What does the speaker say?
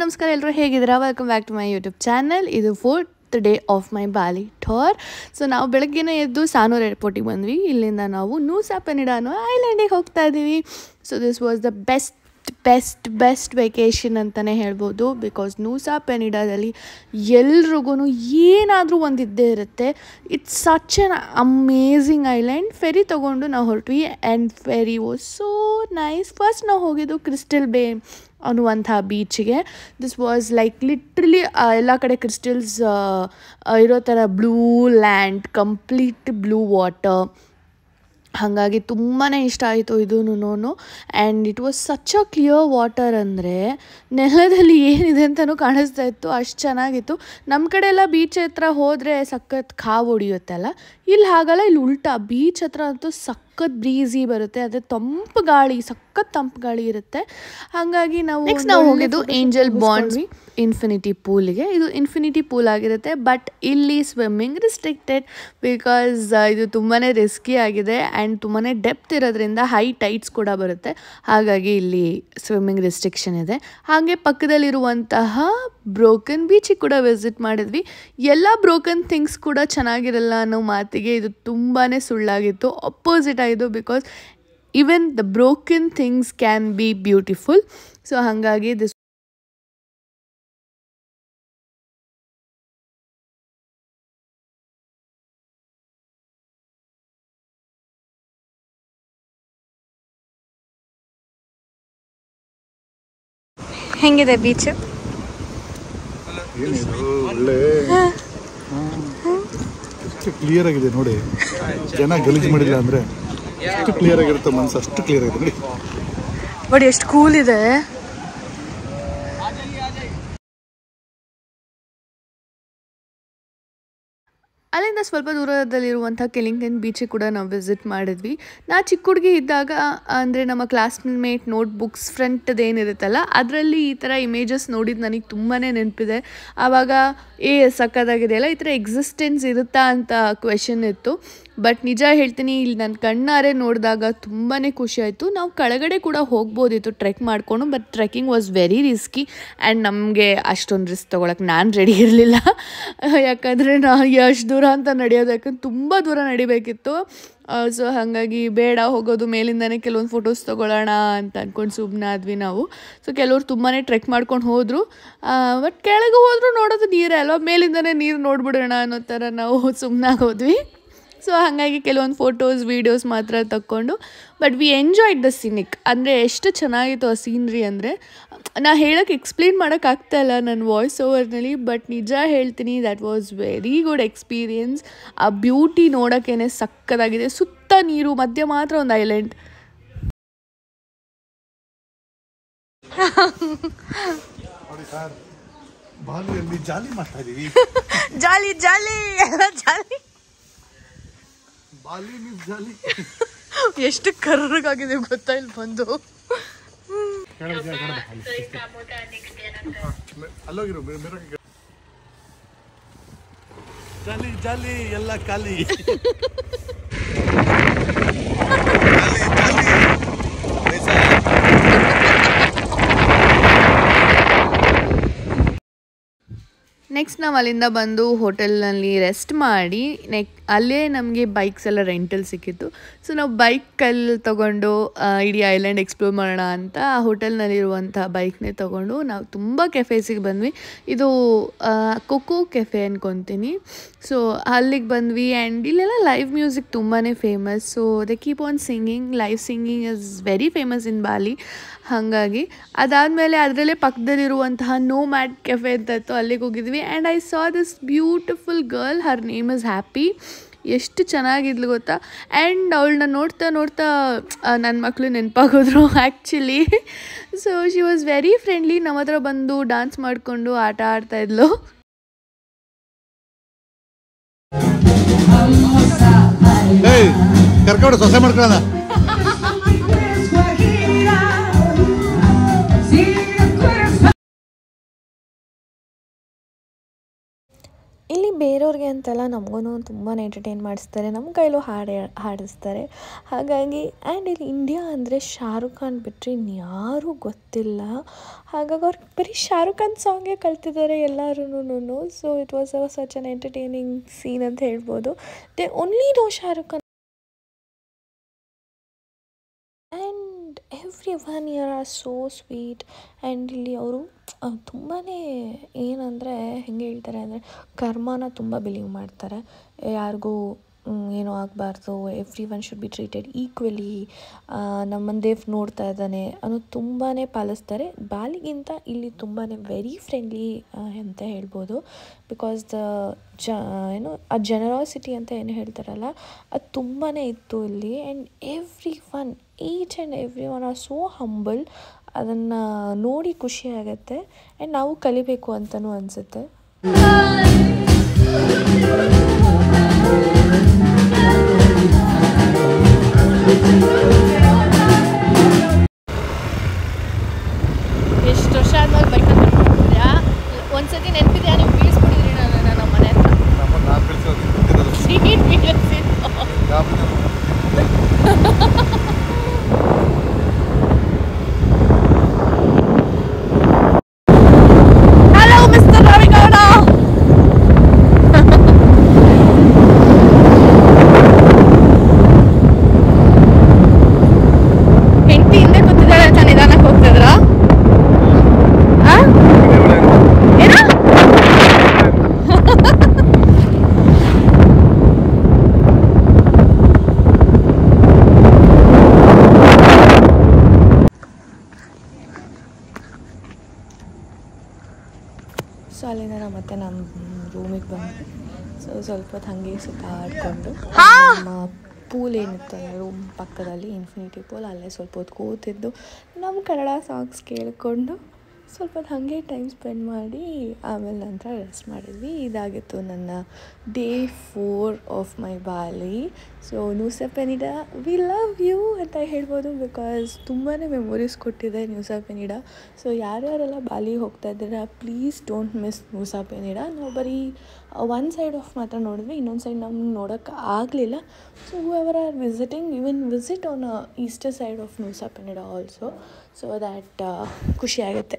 ನಮಸ್ಕಾರ ಎಲ್ಲರೂ ಹೇಗಿದ್ದೀರಾ? Welcome back to my YouTube channel. ಇದು 4th day of my Bali tour. So ನಾವು ಬೆಳಗ್ಗೆನೇ ಎದ್ದು ಸಾನೂರ್ ಏರ್ಪೋರ್ಟಿಗೆ ಬಂದ್ವಿ. ಇಲ್ಲಿಂದ ನಾವು ನೂಸಾ ಪೆನಿಡಾ ಅನ್ನೋ ಐಲ್ಯಾಂಡಿಗೆ ಹೋಗ್ತಾ ಇದ್ದೀವಿ. So this was the best vacation ಅಂತಲೇ ಹೇಳ್ಬೋದು. ಬಿಕಾಸ್ ನೂಸಾ ಪೆನಿಡಾದಲ್ಲಿ ಎಲ್ರಿಗೂ ಏನಾದರೂ ಒಂದು ಇದ್ದೇ ಇರುತ್ತೆ. It's such an amazing island. Ferry ತೊಗೊಂಡು ನಾವು ಹೊರಟ್ವಿ and ferry was so nice. First ನಾವು ಹೋಗಿದ್ದು ಕ್ರಿಸ್ಟಲ್ ಬೇ ಅನ್ನುವಂಥ ಬೀಚಿಗೆ. ದಿಸ್ ವಾಸ್ ಲೈಕ್ ಲಿಟ್ರಲಿ ಎಲ್ಲ ಕಡೆ ಕ್ರಿಸ್ಟಲ್ಸ್ ಇರೋ ಥರ blue land, complete blue water. ಹಾಗಾಗಿ ತುಂಬಾ ಇಷ್ಟ ಆಯಿತು ಇದೂ. And it was such a clear water, ಅಂದರೆ ನೆಲದಲ್ಲಿ ಏನಿದೆ ಅಂತಲೂ ಕಾಣಿಸ್ತಾ ಇತ್ತು, ಅಷ್ಟು ಚೆನ್ನಾಗಿತ್ತು. ನಮ್ಮ ಕಡೆ ಎಲ್ಲ ಬೀಚ್ ಹತ್ರ ಹೋದರೆ ಸಖತ್ ಕಾವು ಹೊಡಿಯುತ್ತಲ್ಲ, ಇಲ್ಲಿ ಹಾಗಲ್ಲ. ಇಲ್ಲಿ ಉಲ್ಟಾ, ಬೀಚ್ ಹತ್ರ ಅಂತೂ ಸಖತ್ ಬ್ರೀಝಿ ಬರುತ್ತೆ, ಅದೇ ತಂಪು ಗಾಳಿ, ಸಖತ್ ತಂಪು ಗಾಳಿ ಇರುತ್ತೆ. ಹಾಗಾಗಿ ನಾವು ಹೋಗಿದ್ದು ಏಂಜಲ್ ಬಾಂಡ್ಸ್ ಇನ್ಫಿನಿಟಿ ಪೂಲ್ಗೆ. ಇದು ಇನ್ಫಿನಿಟಿ ಪೂಲ್ ಆಗಿರುತ್ತೆ, ಬಟ್ ಇಲ್ಲಿ ಸ್ವಿಮ್ಮಿಂಗ್ ರಿಸ್ಟ್ರಿಕ್ಟೆಡ್ ಬಿಕಾಸ್ ಇದು ತುಂಬಾ ರಿಸ್ಕಿ ಆಗಿದೆ ಆ್ಯಂಡ್ ತುಂಬಾ ಡೆಪ್ತ್ ಇರೋದ್ರಿಂದ ಹೈ ಟೈಡ್ಸ್ ಕೂಡ ಬರುತ್ತೆ. ಹಾಗಾಗಿ ಇಲ್ಲಿ ಸ್ವಿಮ್ಮಿಂಗ್ ರಿಸ್ಟ್ರಿಕ್ಷನ್ ಇದೆ. ಹಾಗೆ ಪಕ್ಕದಲ್ಲಿರುವಂತಹ ಬ್ರೋಕನ್ ಬೀಚಿಗೆ ಕೂಡ ವಿಸಿಟ್ ಮಾಡಿದ್ವಿ. ಎಲ್ಲ ಬ್ರೋಕನ್ ಥಿಂಗ್ಸ್ ಕೂಡ ಚೆನ್ನಾಗಿರಲ್ಲ ಅನ್ನೋ ಮಾತಿಗೆ ಇದು ತುಂಬಾ ಸುಳ್ಳಾಗಿತ್ತು, ಅಪೋಸಿಟ್ ಆಯಿತು. Because even the broken things can be beautiful. So ಹಾಗಾಗಿ ದಿಸ್ ಹೆಂಗಿದೆ ಬೀಚ್? ಒಳ್ಳೆ ಎಷ್ಟು ಕ್ಲಿಯರ್ ಆಗಿದೆ ನೋಡಿ. ಜನ ಗಲೀಜು ಮಾಡಿಲ್ಲ ಅಂದರೆ ಎಷ್ಟು ಕ್ಲಿಯರ್ ಆಗಿರುತ್ತೆ, ಮನಸ್ಸು ಅಷ್ಟು ಕ್ಲಿಯರ್ ಆಗಿದೆ ನೋಡಿ. ಬಟ್ ಎಷ್ಟು ಕೂಲ್ ಇದೆ. ಅಲ್ಲಿಂದ ಸ್ವಲ್ಪ ದೂರದಲ್ಲಿರುವಂಥ ಕೆಲಿಂಗ್ಟನ್ ಬೀಚಿಗೆ ಕೂಡ ನಾವು ವಿಸಿಟ್ ಮಾಡಿದ್ವಿ. ನಾ ಚಿಕ್ಕ ಹುಡುಗಿ ಇದ್ದಾಗ, ಅಂದರೆ ನಮ್ಮ ಕ್ಲಾಸ್ಮೇಟ್ ನೋಟ್ಬುಕ್ಸ್ ಫ್ರಂಟದೇನಿರುತ್ತಲ್ಲ ಅದರಲ್ಲಿ ಈ ಥರ ಇಮೇಜಸ್ ನೋಡಿದ್ದು ನನಗೆ ತುಂಬಾ ನೆನಪಿದೆ. ಆವಾಗ ಸಕ್ಕತ್ತಾಗಿದೆಯಲ್ಲ, ಈ ಥರ ಎಕ್ಸಿಸ್ಟೆನ್ಸ್ ಇರುತ್ತಾ ಅಂತ ಕ್ವೆಶನ್ ಇತ್ತು. ಬಟ್ ನಿಜ ಹೇಳ್ತೀನಿ, ಇಲ್ಲಿ ನನ್ನ ಕಣ್ಣಾರೆ ನೋಡಿದಾಗ ತುಂಬಾ ಖುಷಿ ಆಯಿತು. ನಾವು ಕೆಳಗಡೆ ಕೂಡ ಹೋಗ್ಬೋದಿತ್ತು ಟ್ರೆಕ್ ಮಾಡಿಕೊಂಡು, but trekking was very risky and ನಮಗೆ ಅಷ್ಟೊಂದು ರಿಸ್ಕ್ ತೊಗೊಳಕ್ಕೆ ನಾನು ರೆಡಿ ಇರಲಿಲ್ಲ. ಯಾಕಂದರೆ ನಾನು ಎಷ್ಟು ದೂರ ಅಂತ ನಡೆಯೋದು, ಯಾಕಂದ್ರೆ ತುಂಬ ದೂರ ನಡಿಬೇಕಿತ್ತು. ಸೊ ಹಾಗಾಗಿ ಬೇಡ, ಹೋಗೋದು ಮೇಲಿಂದನೇ ಕೆಲವೊಂದು ಫೋಟೋಸ್ ತೊಗೊಳ್ಳೋಣ ಅಂತ ಅಂದ್ಕೊಂಡು ಸುಮ್ಮನಾದ್ವಿ ನಾವು. ಸೊ ಕೆಲವ್ರು ತುಂಬಾ ಟ್ರೆಕ್ ಮಾಡ್ಕೊಂಡು ಹೋದರು, ಬಟ್ ಕೆಳಗೆ ಹೋದರೂ ನೋಡೋದು ನೀರೇ ಅಲ್ವಾ, ಮೇಲಿಂದನೇ ನೀರು ನೋಡ್ಬಿಡೋಣ ಅನ್ನೋ ಥರ ನಾವು ಸುಮ್ಮನಾಗಿ ಹೋದ್ವಿ. ಸೊ ಹಾಗಾಗಿ ಕೆಲವೊಂದು ಫೋಟೋಸ್ ವೀಡಿಯೋಸ್ ಮಾತ್ರ ತಕ್ಕೊಂಡು, but we enjoyed the scenic. ಅಂದರೆ ಎಷ್ಟು ಚೆನ್ನಾಗಿತ್ತು ಆ ಸೀನ್ರಿ ಅಂದರೆ ನಾ ಹೇಳೋಕ್ಕೆ ಎಕ್ಸ್ಪ್ಲೇನ್ ಮಾಡೋಕ್ಕಾಗ್ತಾಯಿಲ್ಲ ನನ್ನ ವಾಯ್ಸ್ ಓವರ್ನಲ್ಲಿ. ಬಟ್ ನಿಜ ಹೇಳ್ತೀನಿ, that was very good experience. ಆ ಬ್ಯೂಟಿ ನೋಡೋಕ್ಕೇ ಸಕ್ಕತ್ತಾಗಿದೆ. ಸುತ್ತ ನೀರು, ಮಧ್ಯ ಮಾತ್ರ ಒಂದು ಐಲ್ಯಾಂಡ್. ನೋಡಿ ಸರ್, ಬಾಲಿಯಲ್ಲಿ ಜಾಲಿ ಮಾಡ್ತಾ ಇದೀವಿ. ಜಾಲಿ ಜಾಲಿ ಜಾಲಿ ಬಾಲಿ ಮೀನ್ಸ್ ಜಾಲಿ. ಎಷ್ಟು ಕರ್ರಗಾಗಿದೆ ಗೊತ್ತಾ ಇಲ್ಲಿ ಬಂದು. ಅಲ್ಲೋಗಿರು, ಜಾಲಿ ಜಾಲಿ ಎಲ್ಲ ಖಾಲಿ. ನೆಕ್ಸ್ಟ್ ನಾವು ಅಲ್ಲಿಂದ ಬಂದು ಹೋಟೆಲ್ನಲ್ಲಿ ರೆಸ್ಟ್ ಮಾಡಿ ಅಲ್ಲೇ ನಮಗೆ ಬೈಕ್ಸ್ ಎಲ್ಲ ರೆಂಟಲ್ ಸಿಕ್ಕಿತ್ತು. ಸೊ ನಾವು ಬೈಕಲ್ಲಿ ತೊಗೊಂಡು ಇಡೀ ಐಲ್ಯಾಂಡ್ ಎಕ್ಸ್ಪ್ಲೋರ್ ಮಾಡೋಣ ಅಂತ ಆ ಹೋಟೆಲ್ನಲ್ಲಿರುವಂಥ ಬೈಕ್ನೇ ತೊಗೊಂಡು ನಾವು ತುಂಬ ಕೆಫೇಸಿಗೆ ಬಂದ್ವಿ. ಇದು ಕೊಕೋ ಕೆಫೆ ಅನ್ಕೊತೀನಿ. ಸೊ ಅಲ್ಲಿಗೆ ಬಂದ್ವಿ ಆ್ಯಂಡ್ ಇಲ್ಲೆಲ್ಲ ಲೈವ್ ಮ್ಯೂಸಿಕ್ ತುಂಬಾ famous. So they keep on singing. Live singing is very famous in Bali. ಹಾಗಾಗಿ ಅದಾದಮೇಲೆ ಅದರಲ್ಲೇ ಪಕ್ಕದಲ್ಲಿರುವಂತಹ ನೋ ಮ್ಯಾಟ್ ಕೆಫೆ ಅಂತ ಇತ್ತು, ಅಲ್ಲಿಗೆ ಹೋಗಿದ್ವಿ. And I saw this beautiful girl, her name is Happy. ಎಷ್ಟು ಚೆನ್ನಾಗಿದ್ಲು ಗೊತ್ತಾ. ಆ್ಯಂಡ್ ಅವಳನ್ನ ನೋಡ್ತಾ ನನ್ನ ಮಕ್ಕಳು ನೆನಪಾಗೋದ್ರು actually. So she was very friendly. ನಮ್ಮ ಹತ್ರ ಬಂದು ಡ್ಯಾನ್ಸ್ ಮಾಡಿಕೊಂಡು ಆಟ ಆಡ್ತಾಯಿದ್ಲು. ಕರ್ಕೊಂಡು ಸೊಸೆ ಮಾಡ್ಕೊಳ್ಳೋಣ. ಇಲ್ಲಿ ಬೇರೆಯವ್ರಿಗೆ ಅಂತಲ್ಲ ನಮಗೂ ತುಂಬಾ ಎಂಟರ್ಟೈನ್ ಮಾಡಿಸ್ತಾರೆ, ನಮ್ಮ ಕೈಲೂ ಹಾಡಿಸ್ತಾರೆ. ಹಾಗಾಗಿ ಆ್ಯಂಡ್ ಇಲ್ಲಿ ಇಂಡಿಯಾ ಅಂದರೆ ಶಾರುಖ್ ಖಾನ್ ಬಿಟ್ಟರೆ ಇನ್ಯಾರೂ ಗೊತ್ತಿಲ್ಲ. ಹಾಗಾಗಿ ಅವ್ರು ಬರೀ ಶಾರುಖ್ ಖಾನ್ ಸಾಂಗೇ ಕಲ್ತಿದ್ದಾರೆ ಎಲ್ಲರೂ. So it was such an entertaining scene ಅಂತ ಹೇಳ್ಬೋದು. They only know Shahrukh Khan and everyone here are so sweet. And ಇಲ್ಲಿ ಅವರು ತುಂಬಾ ಏನಂದರೆ ಹೆಂಗೆ ಹೇಳ್ತಾರೆ ಅಂದರೆ ಕರ್ಮನ ತುಂಬ ಬಿಲೀವ್ ಮಾಡ್ತಾರೆ. ಯಾರಿಗೂ ಏನೂ ಆಗಬಾರ್ದು, every one should be treated equally, ನಮ್ಮನ್ನು ದೇವ್ ನೋಡ್ತಾ ಇದ್ದಾನೆ ಅನ್ನೋದು ತುಂಬಾ ಪಾಲಿಸ್ತಾರೆ. ಬಾಲಿಗಿಂತ ಇಲ್ಲಿ ತುಂಬಾ ವೆರಿ ಫ್ರೆಂಡ್ಲಿ ಅಂತ ಹೇಳ್ಬೋದು. ಬಿಕಾಸ್ ಏನು ಆ ಜನರಾಸಿಟಿ ಅಂತ ಏನು ಹೇಳ್ತಾರಲ್ಲ ಅದು ತುಂಬಾ ಇತ್ತು ಇಲ್ಲಿ. And every one each and every one are so humble. ಅದನ್ನು ನೋಡಿ ಖುಷಿ ಆಗುತ್ತೆ ಆ್ಯಂಡ್ ನಾವು ಕಲಿಬೇಕು ಅಂತಲೂ ಅನಿಸುತ್ತೆ. ಎಷ್ಟು ವರ್ಷ ಆದ್ಮೇಲೆ ಬೈಕ್ ಮಾಡ್ತಿದ್ಯಾ? ಒಂದ್ಸತಿ ನೆನಪಿದ್ಯಾ ನೀವು ಬೀಳಿಸ್ಬಿಟ್ಟಿದ್ರಿ ನಮ್ಮ ಮನೆ ಹಲೋ ಮಿಸ್ಟರ್ ರವಿಗೌಡ. ಹೆಂಡತಿ ಹಿಂದೆ ಕೂತಿದ್ದಾಳೆ ಅಂತ ನಿಧಾನಕ್ಕೆ ಹೋಗ್ತಿದ್ರಾ? ಸೊ ಅಲ್ಲಿಂದ ನಾವು ಮತ್ತೆ ನಮ್ಮ ರೂಮಿಗೆ ಬಂದ್ವಿ. ಸೊ ಸ್ವಲ್ಪ ಹೊತ್ತು ಹಾಗೆ ಸುತ್ತಾಡಿಕೊಂಡು ನಮ್ಮ ಪೂಲ್ ಏನಿತ್ತು ರೂಮ್ ಪಕ್ಕದಲ್ಲಿ ಇನ್ಫಿನಿಟಿ ಪೂಲ್, ಅಲ್ಲೇ ಸ್ವಲ್ಪ ಹೊತ್ತು ಕೂತಿದ್ದು ನಮ್ಮ ಕನ್ನಡ ಸಾಂಗ್ಸ್ ಕೇಳಿಕೊಂಡು ಸ್ವಲ್ಪ ಹೊತ್ತು ಹಾಗೆ ಟೈಮ್ ಸ್ಪೆಂಡ್ ಮಾಡಿ ಆಮೇಲೆ ನಂತರ ರೆಸ್ಟ್ ಮಾಡಿದ್ವಿ. ಇದಾಗಿತ್ತು ನನ್ನ day 4 of my Bali. So Nusa Penida we love you ಅಂತ ಹೇಳ್ಬೋದು. ಬಿಕಾಸ್ ತುಂಬಾ ಮೆಮೊರೀಸ್ ಕೊಟ್ಟಿದೆ ನ್ಯೂಸಾ ಪೆನಿಡಾ. ಸೊ ಯಾರ್ಯಾರೆಲ್ಲ ಬಾಲಿಗೆ ಹೋಗ್ತಾ ಇದ್ದೀರಾ ಪ್ಲೀಸ್ ಡೋಂಟ್ ಮಿಸ್ ನ್ಯೂಸಾ ಪೆನಿಡಾ. ನಾವು ಬರೀ ಒನ್ ಸೈಡ್ ಆಫ್ ಮಾತ್ರ ನೋಡಿದ್ವಿ, ಇನ್ನೊಂದು ಸೈಡ್ ನಮ್ಗೆ ನೋಡೋಕ್ಕೆ ಆಗಲಿಲ್ಲ. So whoever are visiting even visit on eastern side of Nusa Penida also, so that ಖುಷಿ ಆಗುತ್ತೆ.